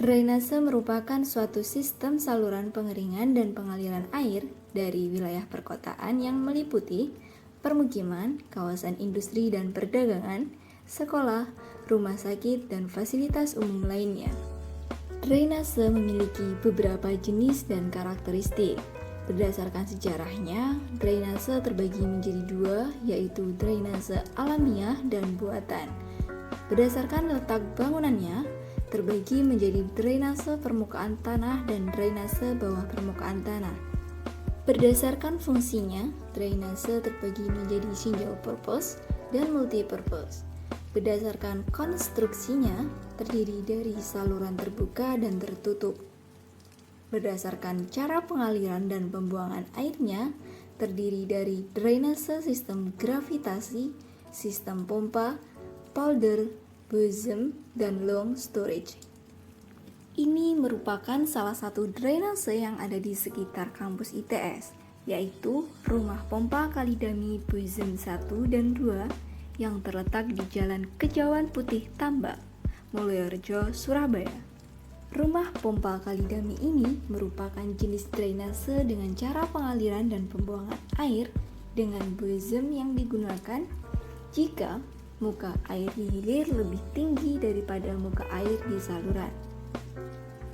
Drainase merupakan suatu sistem saluran pengeringan dan pengaliran air dari wilayah perkotaan yang meliputi permukiman, kawasan industri dan perdagangan, sekolah, rumah sakit, dan fasilitas umum lainnya. Drainase memiliki beberapa jenis dan karakteristik. Berdasarkan sejarahnya, drainase terbagi menjadi dua, yaitu drainase alamiah dan buatan. Berdasarkan letak bangunannya, terbagi menjadi drainase permukaan tanah dan drainase bawah permukaan tanah. Berdasarkan fungsinya, drainase terbagi menjadi single purpose dan multi-purpose. Berdasarkan konstruksinya, terdiri dari saluran terbuka dan tertutup. Berdasarkan cara pengaliran dan pembuangan airnya, terdiri dari drainase sistem gravitasi, sistem pompa, polder, bosom, dan long storage. Ini merupakan salah satu drainase yang ada di sekitar kampus ITS, yaitu Rumah Pompa Kalidami Bosom 1 dan 2 yang terletak di Jalan Kejauhan Putih Tambak, Mulyorejo, Surabaya. Rumah pompa Kalidami ini merupakan jenis drainase dengan cara pengaliran dan pembuangan air dengan bosom yang digunakan jika muka air di hilir lebih tinggi daripada muka air di saluran.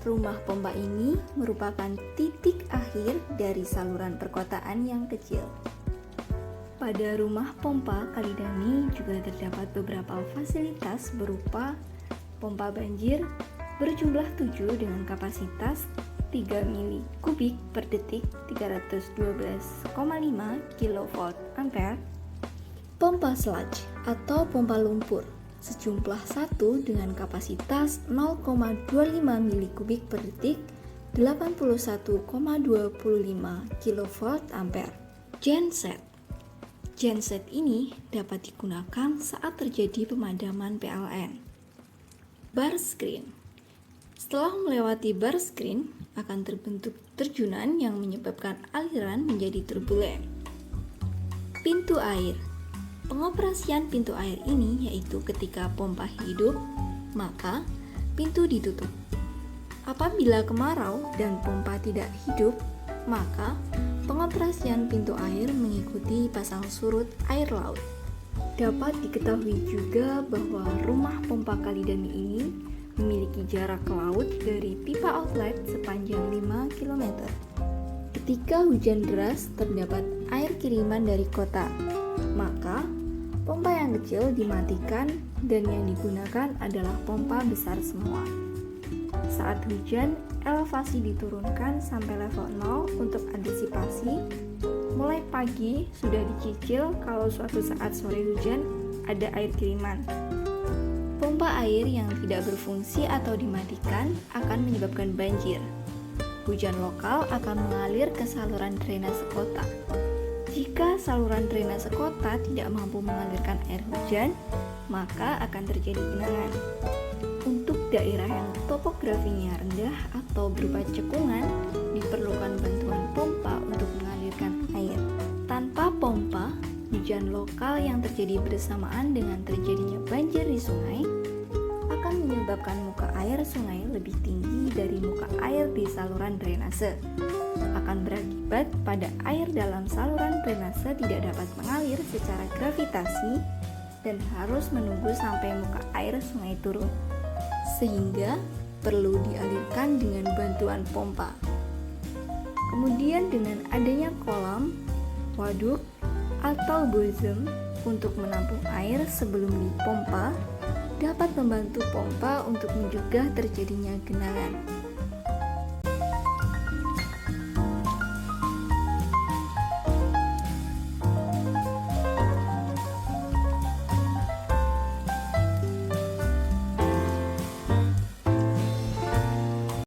Rumah pompa ini merupakan titik akhir dari saluran perkotaan yang kecil. Pada rumah pompa Kalidami juga terdapat beberapa fasilitas berupa pompa banjir berjumlah 7 dengan kapasitas 3 mili kubik per detik 312,5 kV ampere, pompa sludge atau pompa lumpur sejumlah 1 dengan kapasitas 0,25 mili kubik per detik 81,25 kV ampere. Genset ini dapat digunakan saat terjadi pemadaman PLN. Bar screen. Setelah melewati bar screen, akan terbentuk terjunan yang menyebabkan aliran menjadi turbulen. Pintu air. Pengoperasian pintu air ini yaitu ketika pompa hidup, maka pintu ditutup. Apabila kemarau dan pompa tidak hidup, maka pengoperasian pintu air mengikuti pasang surut air laut. Dapat diketahui juga bahwa rumah pompa Kalidami ini memiliki jarak ke laut dari pipa outlet sepanjang 5 km. Ketika hujan deras terdapat air kiriman dari kota, maka pompa yang kecil dimatikan dan yang digunakan adalah pompa besar semua. Saat hujan, elevasi diturunkan sampai level 0 untuk antisipasi. Mulai pagi sudah dicicil kalau suatu saat sore hujan ada air kiriman. Pompa air yang tidak berfungsi atau dimatikan akan menyebabkan banjir. Hujan lokal akan mengalir ke saluran drainase kota. Jika saluran drainase kota tidak mampu mengalirkan air hujan, maka akan terjadi genangan. Untuk daerah yang topografinya rendah atau berupa cekungan, diperlukan bantuan pompa untuk mengalirkan air. Tanpa pompa, hujan lokal yang terjadi bersamaan dengan terjadinya banjir di sungai akan menyebabkan muka air sungai lebih tinggi dari muka air di saluran drainase. Akan berakibat pada air dalam saluran drainase tidak dapat mengalir secara gravitasi dan harus menunggu sampai muka air sungai turun, sehingga perlu dialirkan dengan bantuan pompa. Kemudian dengan adanya kolam, waduk, atau bosom untuk menampung air sebelum dipompa dapat membantu pompa untuk mencegah terjadinya genangan.